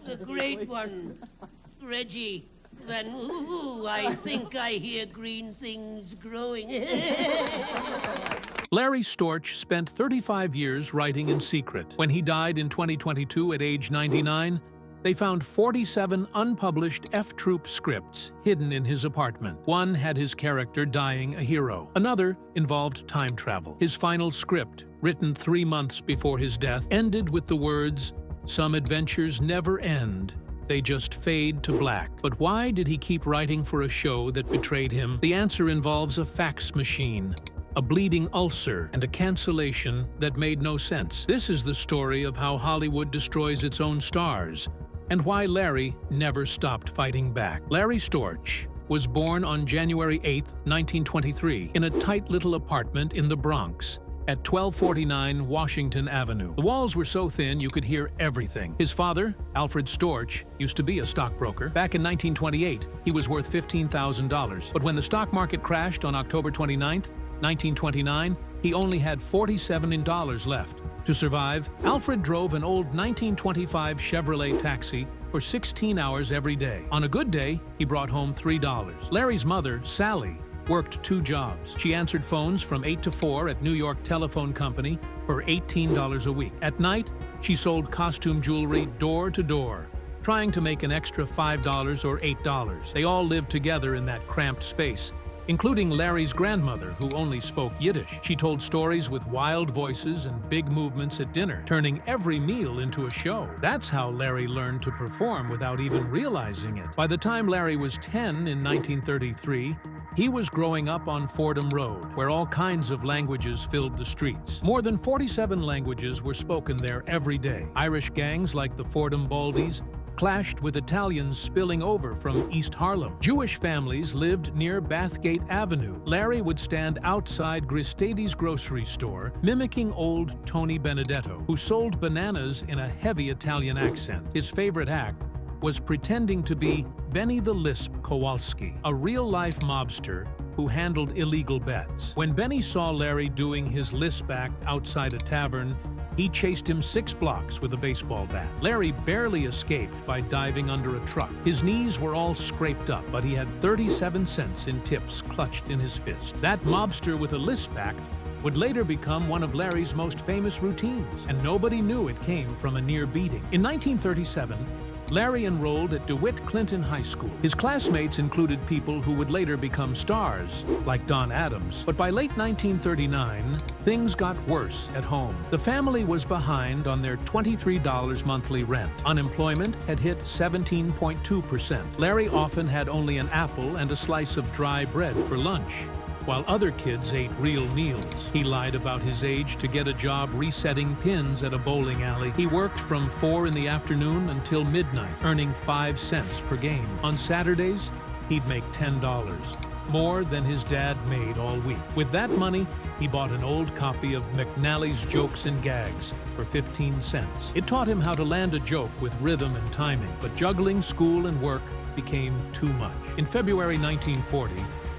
The great one, Reggie. Then, ooh, I think I hear green things growing. Larry Storch spent 35 years writing in secret. When he died in 2022 at age 99, they found 47 unpublished F-Troop scripts hidden in his apartment. One had his character dying a hero. Another involved time travel. His final script, written 3 months before his death, ended with the words, "Some adventures never end. They just fade to black." But why did he keep writing for a show that betrayed him? The answer involves a fax machine, a bleeding ulcer, and a cancellation that made no sense. This is the story of how Hollywood destroys its own stars, and why Larry never stopped fighting back. Larry Storch was born on January 8, 1923, in a tight little apartment in the Bronx at 1249 Washington Avenue. The walls were so thin you could hear everything. His father, Alfred Storch, used to be a stockbroker. Back in 1928, he was worth $15,000. But when the stock market crashed on October 29, 1929, he only had $47 left. To survive, Alfred drove an old 1925 Chevrolet taxi for 16 hours every day. On a good day, he brought home $3. Larry's mother, Sally, worked 2 jobs. She answered phones from 8 to 4 at New York Telephone Company for $18 a week. At night, she sold costume jewelry door to door, trying to make an extra $5 or $8. They all lived together in that cramped space, including Larry's grandmother, who only spoke Yiddish. She told stories with wild voices and big movements at dinner, turning every meal into a show. That's how Larry learned to perform without even realizing it. By the time Larry was 10 in 1933, he was growing up on Fordham Road, where all kinds of languages filled the streets. More than 47 languages were spoken there every day. Irish gangs like the Fordham Baldies clashed with Italians spilling over from East Harlem. Jewish families lived near Bathgate Avenue. Larry would stand outside Gristadi's grocery store, mimicking old Tony Benedetto, who sold bananas in a heavy Italian accent. His favorite act was pretending to be Benny the Lisp Kowalski, a real-life mobster who handled illegal bets. When Benny saw Larry doing his lisp act outside a tavern, he chased him 6 blocks with a baseball bat. Larry barely escaped by diving under a truck. His knees were all scraped up, but he had 37 cents in tips clutched in his fist. That mobster with a lisp act would later become one of Larry's most famous routines, and nobody knew it came from a near beating. In 1937, Larry enrolled at DeWitt Clinton High School. His classmates included people who would later become stars, like Don Adams. But by late 1939, things got worse at home. The family was behind on their $23 monthly rent. Unemployment had hit 17.2%. Larry often had only an apple and a slice of dry bread for lunch, while other kids ate real meals. He lied about his age to get a job resetting pins at a bowling alley. He worked from 4 in the afternoon until midnight, earning 5 cents per game. On Saturdays, he'd make $10, more than his dad made all week. With that money, he bought an old copy of McNally's Jokes and Gags for 15 cents. It taught him how to land a joke with rhythm and timing, but juggling school and work became too much. In February 1940,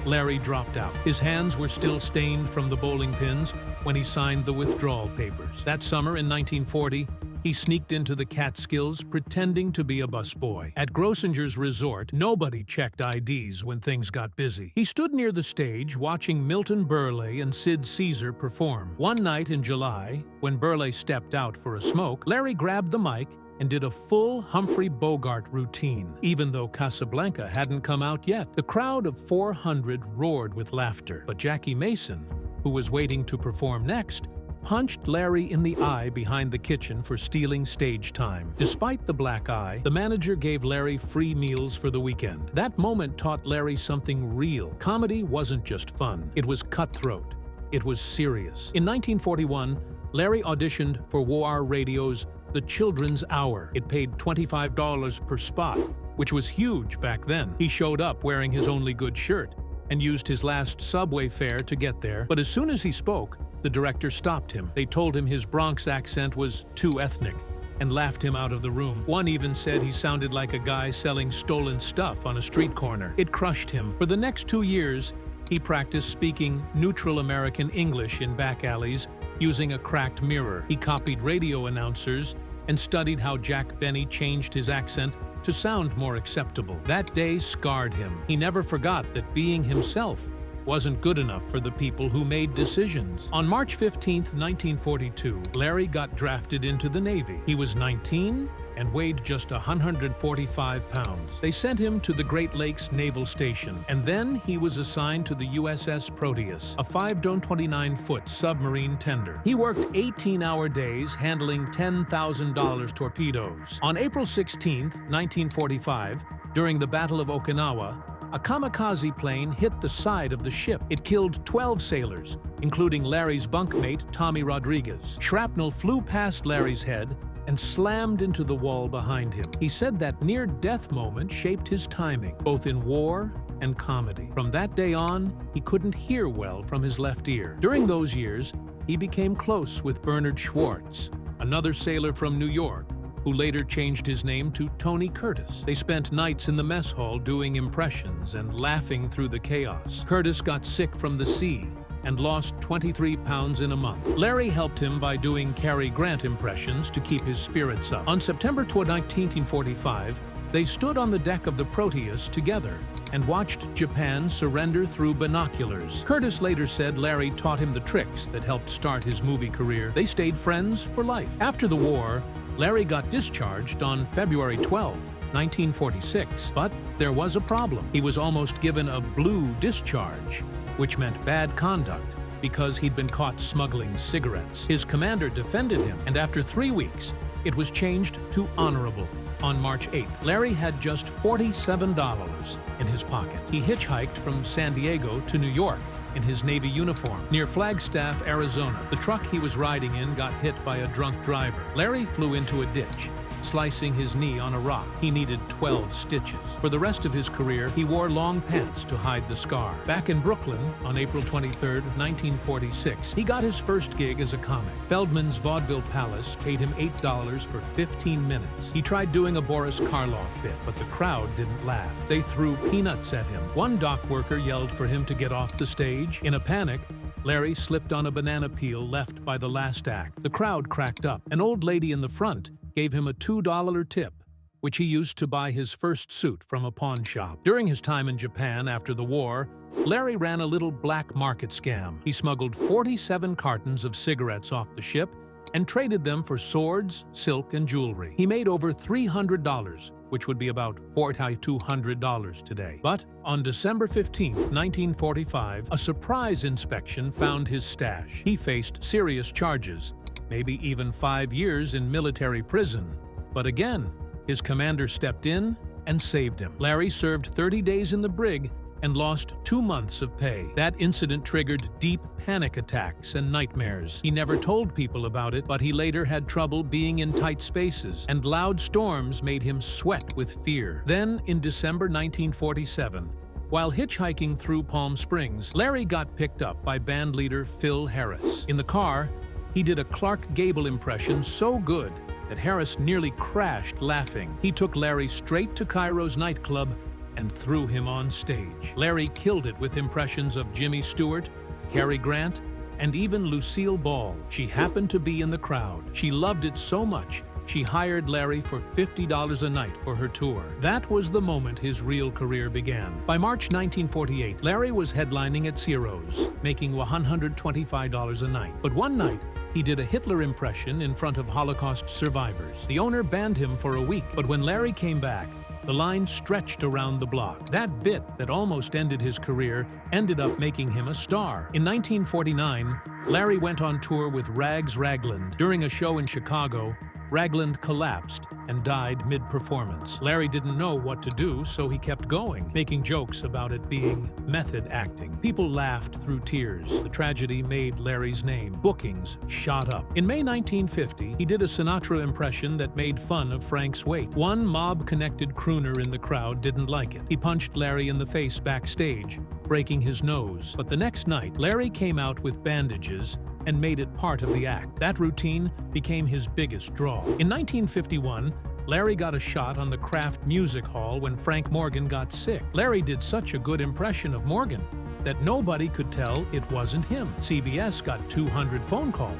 Larry dropped out. His hands were still stained from the bowling pins when he signed the withdrawal papers. That summer in 1940, he sneaked into the Catskills pretending to be a busboy. At Grossinger's resort, nobody checked IDs when things got busy. He stood near the stage watching Milton Berle and Sid Caesar perform. One night in July, when Berle stepped out for a smoke, Larry grabbed the mic and did a full Humphrey Bogart routine, even though Casablanca hadn't come out yet. The crowd of 400 roared with laughter, but Jackie Mason, who was waiting to perform next, punched Larry in the eye behind the kitchen for stealing stage time. Despite the black eye, the manager gave Larry free meals for the weekend. That moment taught Larry something real. Comedy wasn't just fun. It was cutthroat. It was serious. In 1941, Larry auditioned for WOR Radio's The Children's Hour. It paid $25 per spot, which was huge back then. He showed up wearing his only good shirt and used his last subway fare to get there. But as soon as he spoke, the director stopped him. They told him his Bronx accent was too ethnic and laughed him out of the room. One even said he sounded like a guy selling stolen stuff on a street corner. It crushed him. For the next 2 years, he practiced speaking neutral American English in back alleys using a cracked mirror. He copied radio announcers and studied how Jack Benny changed his accent to sound more acceptable. That day scarred him. He never forgot that being himself wasn't good enough for the people who made decisions. On March 15, 1942, Larry got drafted into the Navy. He was 19 and weighed just 145 pounds. They sent him to the Great Lakes Naval Station, and then he was assigned to the USS Proteus, a 5-29-foot submarine tender. He worked 18-hour days handling $10,000 torpedoes. On April 16, 1945, during the Battle of Okinawa, a kamikaze plane hit the side of the ship. It killed 12 sailors, including Larry's bunkmate, Tommy Rodriguez. Shrapnel flew past Larry's head and slammed into the wall behind him. He said that near-death moment shaped his timing, both in war and comedy. From that day on, he couldn't hear well from his left ear. During those years, he became close with Bernard Schwartz, another sailor from New York, who later changed his name to Tony Curtis. They spent nights in the mess hall doing impressions and laughing through the chaos. Curtis got sick from the sea and lost 23 pounds in a month. Larry helped him by doing Cary Grant impressions to keep his spirits up. On September 12, 1945, they stood on the deck of the Proteus together and watched Japan surrender through binoculars. Curtis later said Larry taught him the tricks that helped start his movie career. They stayed friends for life. After the war, Larry got discharged on February 12, 1946, but there was a problem. He was almost given a blue discharge, which meant bad conduct because he'd been caught smuggling cigarettes. His commander defended him, and after 3 weeks, it was changed to honorable. On March 8th, Larry had just $47 in his pocket. He hitchhiked from San Diego to New York in his Navy uniform. Near Flagstaff, Arizona, the truck he was riding in got hit by a drunk driver. Larry flew into a ditch, slicing his knee on a rock. He needed 12 stitches. For the rest of his career, he wore long pants to hide the scar. Back in Brooklyn, on April 23, 1946, he got his first gig as a comic. Feldman's Vaudeville Palace paid him $8 for 15 minutes. He tried doing a Boris Karloff bit, but the crowd didn't laugh. They threw peanuts at him. One dock worker yelled for him to get off the stage. In a panic, Larry slipped on a banana peel left by the last act. The crowd cracked up. An old lady in the front gave him a $2 tip, which he used to buy his first suit from a pawn shop. During his time in Japan after the war, Larry ran a little black market scam. He smuggled 47 cartons of cigarettes off the ship and traded them for swords, silk, and jewelry. He made over $300, which would be about $4,200 today. But on December 15, 1945, a surprise inspection found his stash. He faced serious charges, maybe even 5 years in military prison. But again, his commander stepped in and saved him. Larry served 30 days in the brig and lost 2 months of pay. That incident triggered deep panic attacks and nightmares. He never told people about it, but he later had trouble being in tight spaces, and loud storms made him sweat with fear. Then, in December 1947, while hitchhiking through Palm Springs, Larry got picked up by bandleader Phil Harris. In the car, he did a Clark Gable impression so good that Harris nearly crashed laughing. He took Larry straight to Cairo's nightclub and threw him on stage. Larry killed it with impressions of Jimmy Stewart, Cary Grant, and even Lucille Ball. She happened to be in the crowd. She loved it so much, she hired Larry for $50 a night for her tour. That was the moment his real career began. By March 1948, Larry was headlining at Ciro's, making $125 a night. But one night, he did a Hitler impression in front of Holocaust survivors. The owner banned him for a week, but when Larry came back, the line stretched around the block. That bit that almost ended his career ended up making him a star. In 1949, Larry went on tour with Rags Ragland. During a show in Chicago, Ragland collapsed and died mid-performance. Larry didn't know what to do, so he kept going, making jokes about it being method acting. People laughed through tears. The tragedy made Larry's name. Bookings shot up. In May 1950, he did a Sinatra impression that made fun of Frank's weight. One mob-connected crooner in the crowd didn't like it. He punched Larry in the face backstage, breaking his nose. But the next night, Larry came out with bandages and made it part of the act. That routine became his biggest draw. In 1951, Larry got a shot on the Kraft Music Hall when Frank Morgan got sick. Larry did such a good impression of Morgan that nobody could tell it wasn't him. CBS got 200 phone calls,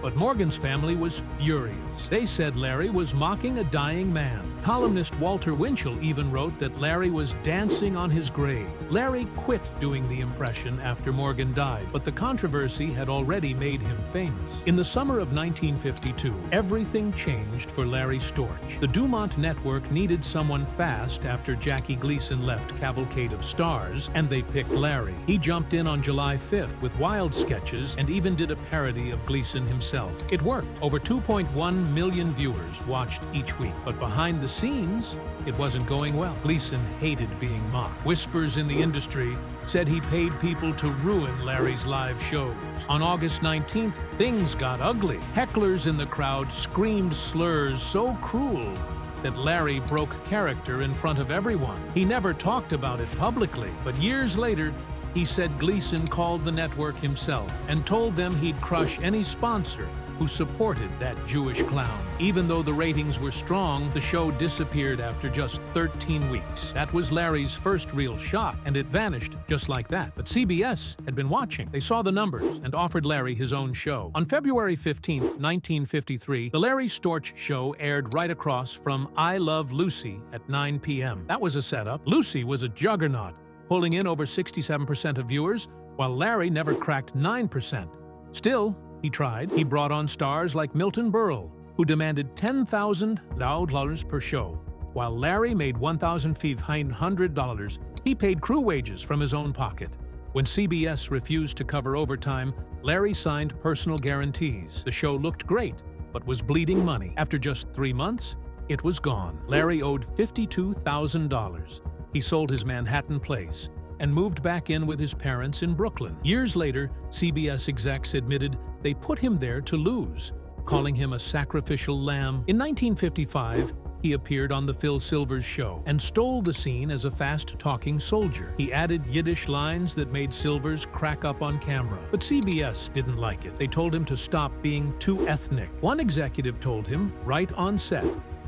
But Morgan's family was furious. They said Larry was mocking a dying man. Columnist Walter Winchell even wrote that Larry was dancing on his grave. Larry quit doing the impression after Morgan died, but the controversy had already made him famous. In the summer of 1952, everything changed for Larry Storch. The Dumont Network needed someone fast after Jackie Gleason left Cavalcade of Stars, and they picked Larry. He jumped in on July 5th with wild sketches and even did a parody of Gleason himself. It worked. Over 2.1 million viewers watched each week, but behind the scenes, it wasn't going well. Gleason hated being mocked. Whispers in the industry said he paid people to ruin Larry's live shows. On August 19th, things got ugly. Hecklers in the crowd screamed slurs so cruel that Larry broke character in front of everyone. He never talked about it publicly, but years later, he said Gleason called the network himself and told them he'd crush any sponsor who supported that Jewish clown. Even though the ratings were strong, the show disappeared after just 13 weeks. That was Larry's first real shot, and it vanished just like that. But CBS had been watching. They saw the numbers and offered Larry his own show. On February 15, 1953, The Larry Storch Show aired right across from I Love Lucy at 9 p.m. That was a setup. Lucy was a juggernaut, pulling in over 67% of viewers, while Larry never cracked 9%. Still, he tried. He brought on stars like Milton Berle, who demanded $10,000 per show. While Larry made $1,500, he paid crew wages from his own pocket. When CBS refused to cover overtime, Larry signed personal guarantees. The show looked great, but was bleeding money. After just 3 months, it was gone. Larry owed $52,000. He sold his Manhattan place and moved back in with his parents in Brooklyn. Years later, CBS execs admitted they put him there to lose, calling him a sacrificial lamb. In 1955, he appeared on The Phil Silvers Show and stole the scene as a fast-talking soldier. He added Yiddish lines that made Silvers crack up on camera. But CBS didn't like it. They told him to stop being too ethnic. One executive told him, right on set,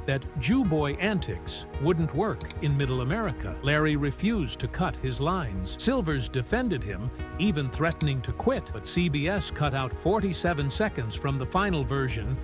that Jew boy antics wouldn't work in Middle America. Larry refused to cut his lines. Silvers defended him, even threatening to quit, but CBS cut out 47 seconds from the final version,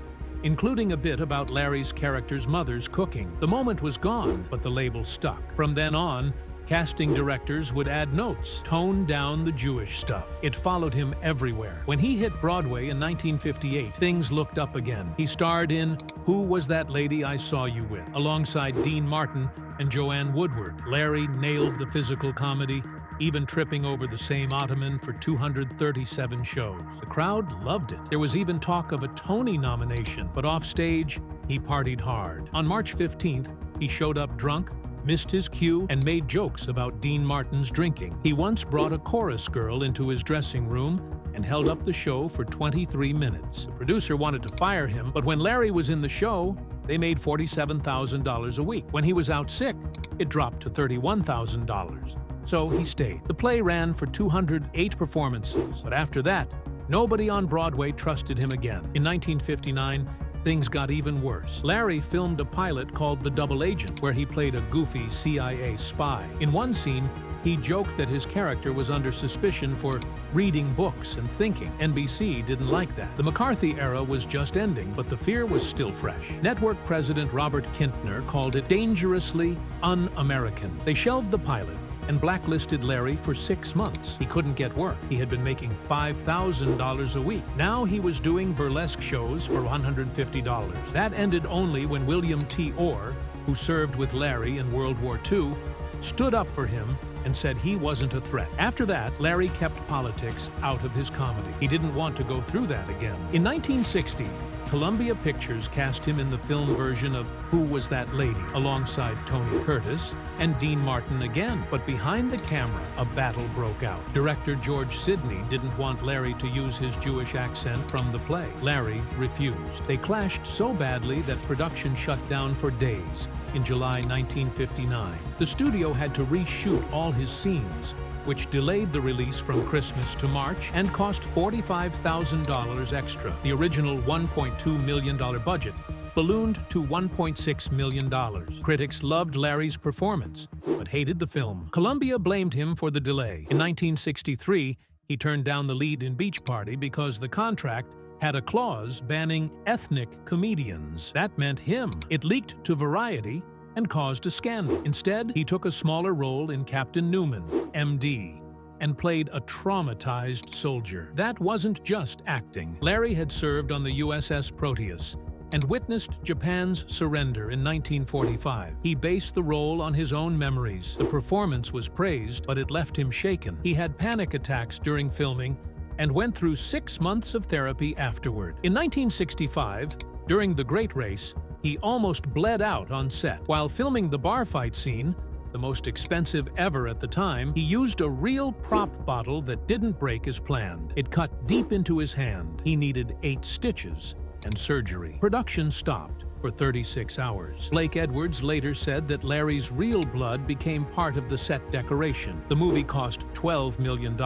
including a bit about Larry's character's mother's cooking. The moment was gone, but the label stuck. From then on, casting directors would add notes, tone down the Jewish stuff. It followed him everywhere. When he hit Broadway in 1958, things looked up again. He starred in Who Was That Lady I Saw You With, alongside Dean Martin and Joanne Woodward. Larry nailed the physical comedy, even tripping over the same ottoman for 237 shows. The crowd loved it. There was even talk of a Tony nomination, but offstage, he partied hard. On March 15th, he showed up drunk, missed his cue, and made jokes about Dean Martin's drinking. He once brought a chorus girl into his dressing room and held up the show for 23 minutes. The producer wanted to fire him, but when Larry was in the show, they made $47,000 a week. When he was out sick, it dropped to $31,000. So he stayed. The play ran for 208 performances, but after that, nobody on Broadway trusted him again. In 1959, things got even worse. Larry filmed a pilot called The Double Agent, where he played a goofy CIA spy. In one scene, he joked that his character was under suspicion for reading books and thinking. NBC didn't like that. The McCarthy era was just ending, but the fear was still fresh. Network president Robert Kintner called it dangerously un-American. They shelved the pilot and blacklisted Larry for 6 months. He couldn't get work. He had been making $5,000 a week. Now he was doing burlesque shows for $150. That ended only when William T. Orr, who served with Larry in World War II, stood up for him and said he wasn't a threat. After that, Larry kept politics out of his comedy. He didn't want to go through that again. In 1960, Columbia Pictures cast him in the film version of Who Was That Lady, alongside Tony Curtis and Dean Martin again. But behind the camera, a battle broke out. Director George Sidney didn't want Larry to use his Jewish accent from the play. Larry refused. They clashed so badly that production shut down for days in July 1959. The studio had to reshoot all his scenes, which delayed the release from Christmas to March and cost $45,000 extra. The original $1.2 million budget ballooned to $1.6 million. Critics loved Larry's performance, but hated the film. Columbia blamed him for the delay. In 1963, he turned down the lead in Beach Party because the contract had a clause banning ethnic comedians. That meant him. It leaked to Variety and caused a scandal. Instead, he took a smaller role in Captain Newman, MD, and played a traumatized soldier. That wasn't just acting. Larry had served on the USS Proteus and witnessed Japan's surrender in 1945. He based the role on his own memories. The performance was praised, but it left him shaken. He had panic attacks during filming and went through 6 months of therapy afterward. In 1965, during the Great Race, he almost bled out on set. While filming the bar fight scene, the most expensive ever at the time, he used a real prop bottle that didn't break as planned. It cut deep into his hand. He needed 8 stitches and surgery. Production stopped for 36 hours. Blake Edwards later said that Larry's real blood became part of the set decoration. The movie cost $12 million,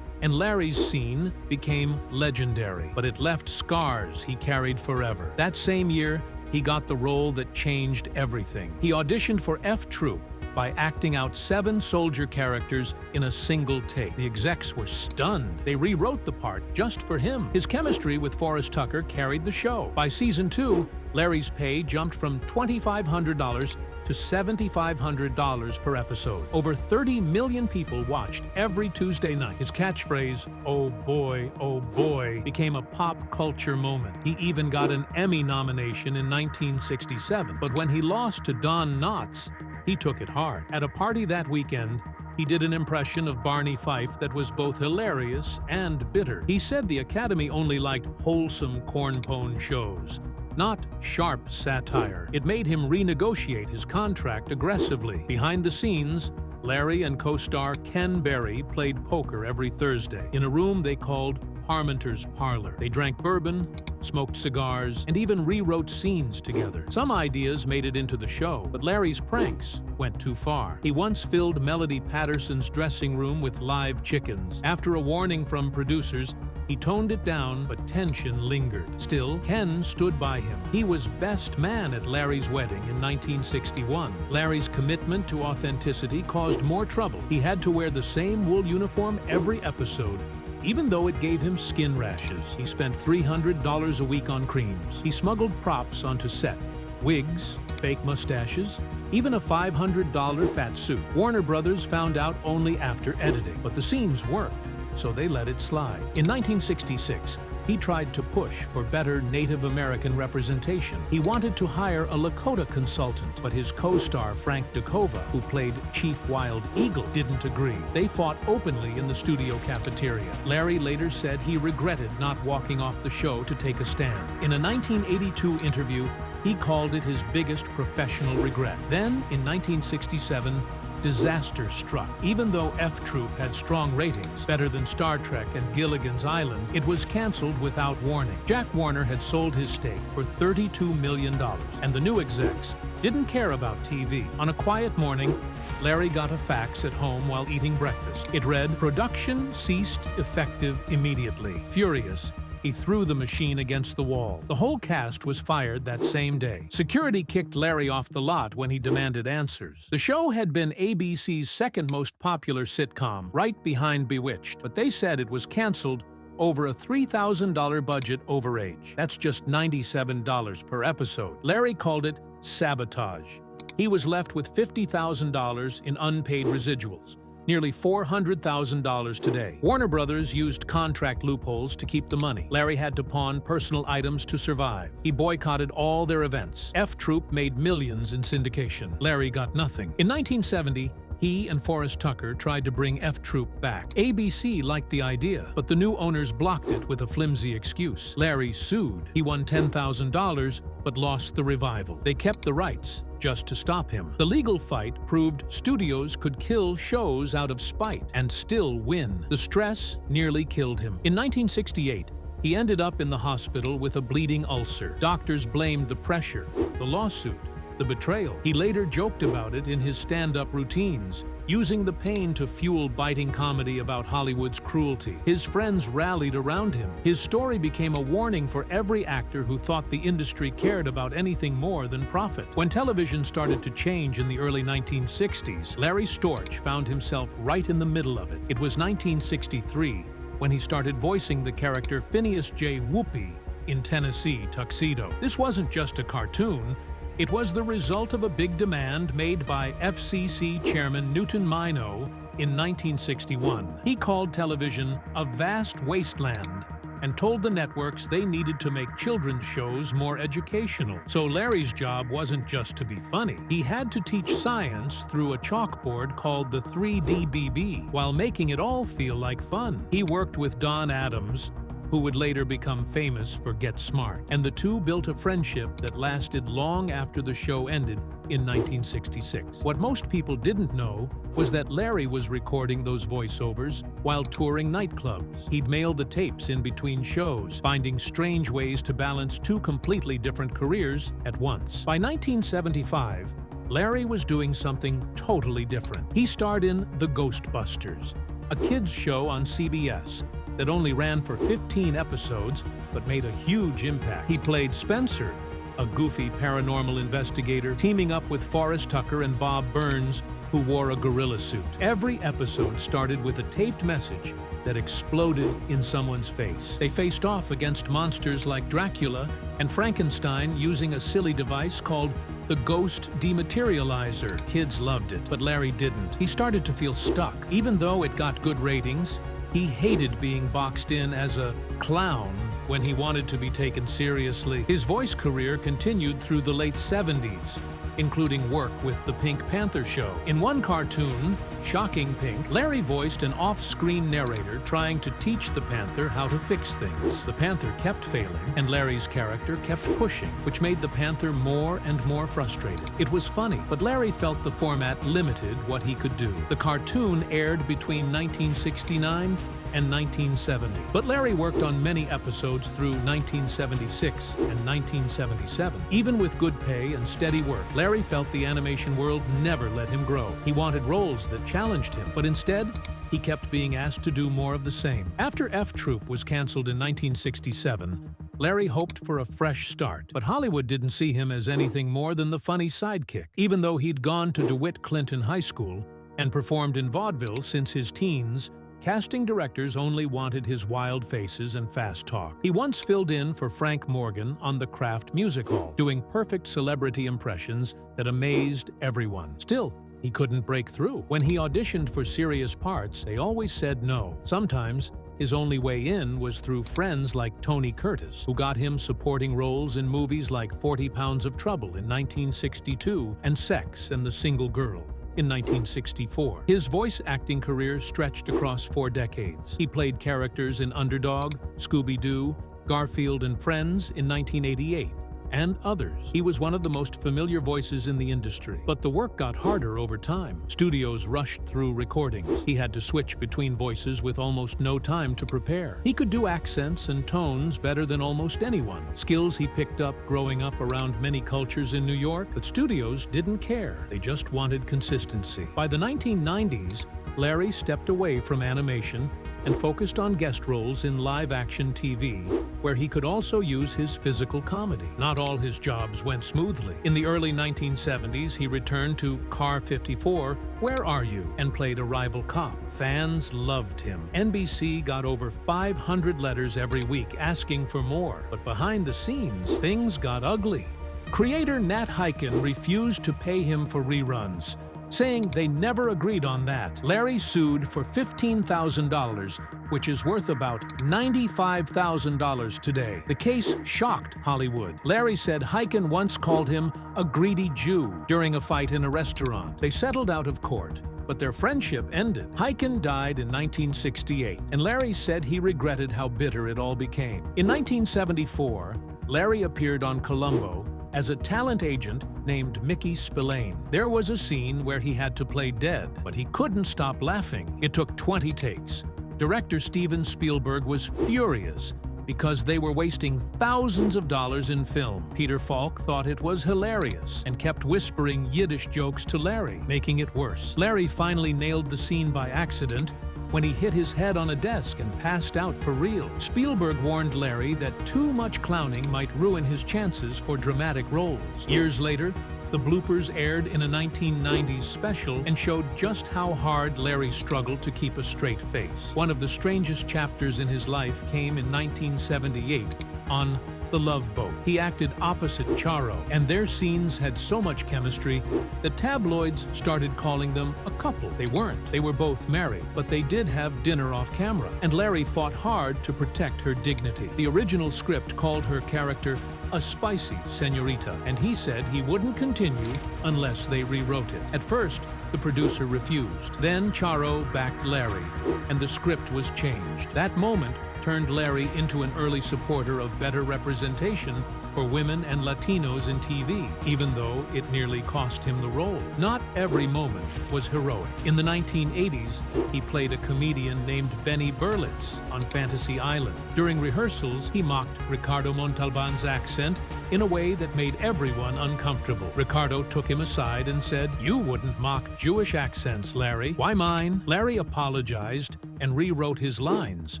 and Larry's scene became legendary, but it left scars he carried forever. That same year, he got the role that changed everything. He auditioned for F Troop by acting out 7 soldier characters in a single take. The execs were stunned. They rewrote the part just for him. His chemistry with Forrest Tucker carried the show. By season 2, Larry's pay jumped from $2,500 to $7,500 per episode. Over 30 million people watched every Tuesday night. His catchphrase, oh boy, became a pop culture moment. He even got an Emmy nomination in 1967. But when he lost to Don Knotts, he took it hard. At a party that weekend, he did an impression of Barney Fife that was both hilarious and bitter. He said the Academy only liked wholesome cornpone shows, not sharp satire. It made him renegotiate his contract aggressively. Behind the scenes, Larry and co-star Ken Berry played poker every Thursday in a room they called Parmenter's Parlor. They drank bourbon, smoked cigars, and even rewrote scenes together. Some ideas made it into the show, but Larry's pranks went too far. He once filled Melody Patterson's dressing room with live chickens. After a warning from producers, he toned it down, but tension lingered. Still, Ken stood by him. He was best man at Larry's wedding in 1961. Larry's commitment to authenticity caused more trouble. He had to wear the same wool uniform every episode, even though it gave him skin rashes. He spent $300 a week on creams. He smuggled props onto set: wigs, fake mustaches, even a $500 fat suit. Warner Brothers found out only after editing, but the scenes worked, so they let it slide. In 1966, he tried to push for better Native American representation. He wanted to hire a Lakota consultant, but his co-star Frank Dakova, who played Chief Wild Eagle, didn't agree. They fought openly in the studio cafeteria. Larry later said he regretted not walking off the show to take a stand. In a 1982 interview, he called it his biggest professional regret. Then, in 1967, disaster struck. Even though F Troop had strong ratings, better than Star Trek and Gilligan's Island, it was canceled without warning. Jack Warner had sold his stake for $32 million, and the new execs didn't care about TV. On a quiet morning, Larry got a fax at home while eating breakfast. It read, "Production ceased effective immediately." Furious, he threw the machine against the wall. The whole cast was fired that same day. Security kicked Larry off the lot when he demanded answers. The show had been ABC's second most popular sitcom, right behind Bewitched, but they said it was canceled over a $3,000 budget overage. That's just $97 per episode. Larry called it sabotage. He was left with $50,000 in unpaid residuals, nearly $400,000 today. Warner Brothers used contract loopholes to keep the money. Larry had to pawn personal items to survive. He boycotted all their events. F Troop made millions in syndication. Larry got nothing. In 1970, he and Forrest Tucker tried to bring F Troop back. ABC liked the idea, but the new owners blocked it with a flimsy excuse. Larry sued. He won $10,000, but lost the revival. They kept the rights just to stop him. The legal fight proved studios could kill shows out of spite and still win. The stress nearly killed him. In 1968, he ended up in the hospital with a bleeding ulcer. Doctors blamed the pressure, the lawsuit, the betrayal. He later joked about it in his stand-up routines, using the pain to fuel biting comedy about Hollywood's cruelty. His friends rallied around him. His story became a warning for every actor who thought the industry cared about anything more than profit. When television started to change in the early 1960s, Larry Storch found himself right in the middle of it. It was 1963, when he started voicing the character Phineas J. Whoopi in Tennessee Tuxedo. This wasn't just a cartoon, it was the result of a big demand made by FCC Chairman Newton Mino in 1961. He called television a vast wasteland and told the networks they needed to make children's shows more educational. So Larry's job wasn't just to be funny. He had to teach science through a chalkboard called the 3DBB, while making it all feel like fun. He worked with Don Adams, who would later become famous for Get Smart, and the two built a friendship that lasted long after the show ended in 1966. What most people didn't know was that Larry was recording those voiceovers while touring nightclubs. He'd mail the tapes in between shows, finding strange ways to balance two completely different careers at once. By 1975, Larry was doing something totally different. He starred in The Ghostbusters, a kids' show on CBS that only ran for 15 episodes but made a huge impact. He played Spencer, a goofy paranormal investigator, teaming up with Forrest Tucker and Bob Burns, who wore a gorilla suit. Every episode started with a taped message that exploded in someone's face. They faced off against monsters like Dracula and Frankenstein using a silly device called the Ghost Dematerializer. Kids loved it, but Larry didn't. He started to feel stuck. Even though it got good ratings, he hated being boxed in as a clown when he wanted to be taken seriously. His voice career continued through the late 70s, including work with the Pink Panther show. In one cartoon, Shocking Pink, Larry voiced an off-screen narrator trying to teach the Panther how to fix things. The Panther kept failing, and Larry's character kept pushing, which made the Panther more and more frustrated. It was funny, but Larry felt the format limited what he could do. The cartoon aired between 1969 and 1970. But Larry worked on many episodes through 1976 and 1977. Even with good pay and steady work, Larry felt the animation world never let him grow. He wanted roles that challenged him, but instead, he kept being asked to do more of the same. After F Troop was canceled in 1967, Larry hoped for a fresh start, but Hollywood didn't see him as anything more than the funny sidekick. Even though he'd gone to DeWitt Clinton High School and performed in vaudeville since his teens, casting directors only wanted his wild faces and fast talk. He once filled in for Frank Morgan on The Kraft Music Hall, doing perfect celebrity impressions that amazed everyone. Still, he couldn't break through. When he auditioned for serious parts, they always said no. Sometimes, his only way in was through friends like Tony Curtis, who got him supporting roles in movies like 40 Pounds of Trouble in 1962 and Sex and the Single Girl in 1964. His voice acting career stretched across 4 decades. He played characters in Underdog, Scooby-Doo, Garfield and Friends in 1988, and others. He was one of the most familiar voices in the industry, but the work got harder over time. Studios rushed through recordings. He had to switch between voices with almost no time to prepare. He could do accents and tones better than almost anyone, skills he picked up growing up around many cultures in New York, but studios didn't care. They just wanted consistency. By the 1990s, Larry stepped away from animation and focused on guest roles in live-action TV, where he could also use his physical comedy. Not all his jobs went smoothly. In the early 1970s, he returned to Car 54, Where Are You?, and played a rival cop. Fans loved him. NBC got over 500 letters every week asking for more, but behind the scenes, things got ugly. Creator Nat Hiken refused to pay him for reruns, saying they never agreed on that. Larry sued for $15,000, which is worth about $95,000 today. The case shocked Hollywood. Larry said Hiken once called him a greedy Jew during a fight in a restaurant. They settled out of court, but their friendship ended. Hiken died in 1968, and Larry said he regretted how bitter it all became. In 1974, Larry appeared on Columbo as a talent agent named Mickey Spillane. There was a scene where he had to play dead, but he couldn't stop laughing. It took 20 takes. Director Steven Spielberg was furious because they were wasting thousands of dollars in film. Peter Falk thought it was hilarious and kept whispering Yiddish jokes to Larry, making it worse. Larry finally nailed the scene by accident when he hit his head on a desk and passed out for real. Spielberg warned Larry that too much clowning might ruin his chances for dramatic roles. Years later, The bloopers aired in a 1990s special and showed just how hard Larry struggled to keep a straight face. One of the strangest chapters in his life came in 1978 on The Love Boat. He acted opposite Charo, and their scenes had so much chemistry that tabloids started calling them a couple. They weren't. They were both married, but they did have dinner off camera, and Larry fought hard to protect her dignity. The original script called her character a spicy senorita, and he said he wouldn't continue unless they rewrote it. At first, the producer refused. Then Charo backed Larry, and the script was changed. That moment turned Larry into an early supporter of better representation for women and Latinos in TV, even though it nearly cost him the role. Not every moment was heroic. In the 1980s, he played a comedian named Benny Berlitz on Fantasy Island. During rehearsals, he mocked Ricardo Montalban's accent in a way that made everyone uncomfortable. Ricardo took him aside and said, "You wouldn't mock Jewish accents, Larry. Why mine?" Larry apologized and rewrote his lines,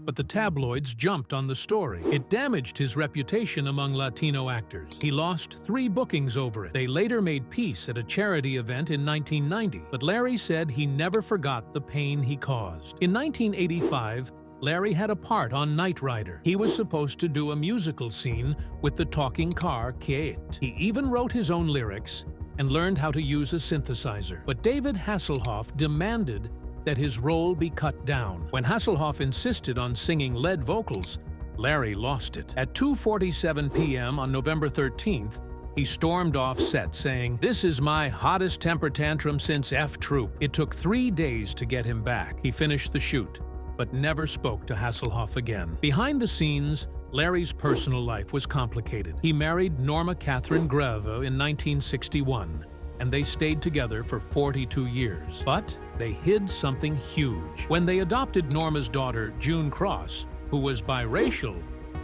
but the tabloids jumped on the story. It damaged his reputation among Latino actors. He lost 3 bookings over it. They later made peace at a charity event in 1990, but Larry said he never forgot the pain he caused. In 1985, Larry had a part on Knight Rider. He was supposed to do a musical scene with the talking car, Kate. He even wrote his own lyrics and learned how to use a synthesizer. But David Hasselhoff demanded that his role be cut down. When Hasselhoff insisted on singing lead vocals, Larry lost it. At 2:47 p.m. on November 13th, he stormed off set saying, "This is my hottest temper tantrum since F Troop." It took 3 days to get him back. He finished the shoot, but never spoke to Hasselhoff again. Behind the scenes, Larry's personal life was complicated. He married Norma Catherine Greve in 1961. And they stayed together for 42 years. But they hid something huge. When they adopted Norma's daughter, June Cross, who was biracial,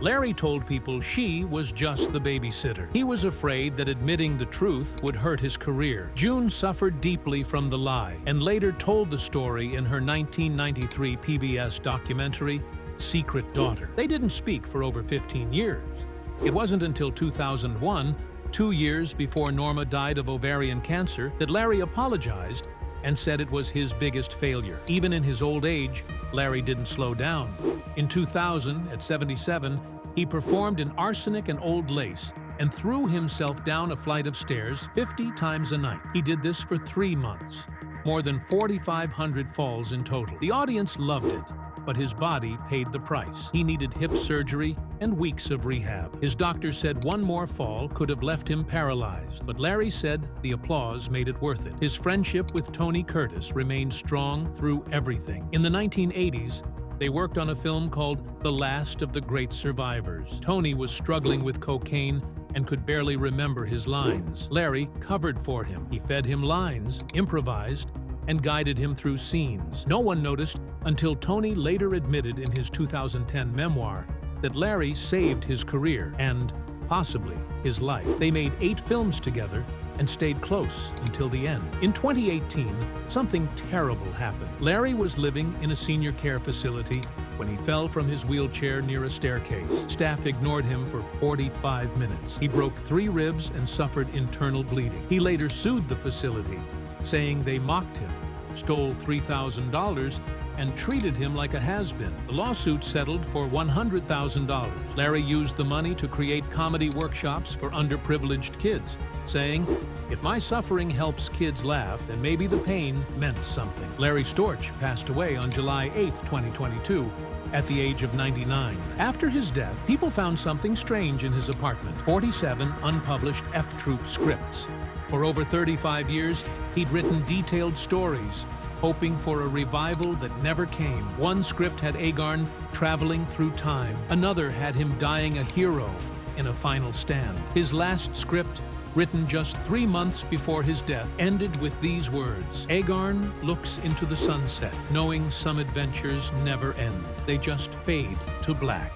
Larry told people she was just the babysitter. He was afraid that admitting the truth would hurt his career. June suffered deeply from the lie and later told the story in her 1993 PBS documentary, Secret Daughter. They didn't speak for over 15 years. It wasn't until 2001, 2 years before Norma died of ovarian cancer, that Larry apologized and said it was his biggest failure. Even in his old age, Larry didn't slow down. In 2000, at 77, he performed in Arsenic and Old Lace and threw himself down a flight of stairs 50 times a night. He did this for 3 months. More than 4,500 falls in total. The audience loved it, but his body paid the price. He needed hip surgery and weeks of rehab. His doctor said one more fall could have left him paralyzed, but Larry said the applause made it worth it. His friendship with Tony Curtis remained strong through everything. In the 1980s, they worked on a film called The Last of the Great Survivors. Tony was struggling with cocaine and could barely remember his lines. Larry covered for him. He fed him lines, improvised, and guided him through scenes. No one noticed until Tony later admitted in his 2010 memoir that Larry saved his career and, possibly, his life. They made 8 films together and stayed close until the end. In 2018, something terrible happened. Larry was living in a senior care facility when he fell from his wheelchair near a staircase. Staff ignored him for 45 minutes. He broke 3 ribs and suffered internal bleeding. He later sued the facility, saying they mocked him, stole $3,000, and treated him like a has-been. The lawsuit settled for $100,000. Larry used the money to create comedy workshops for underprivileged kids, saying, "If my suffering helps kids laugh, then maybe the pain meant something." Larry Storch passed away on July 8, 2022, at the age of 99. After his death, people found something strange in his apartment: 47 unpublished F Troop scripts. For over 35 years, he'd written detailed stories, hoping for a revival that never came. One script had Agarn traveling through time. Another had him dying a hero in a final stand. His last script, written just 3 months before his death, ended with these words: "Agarn looks into the sunset, knowing some adventures never end. They just fade to black."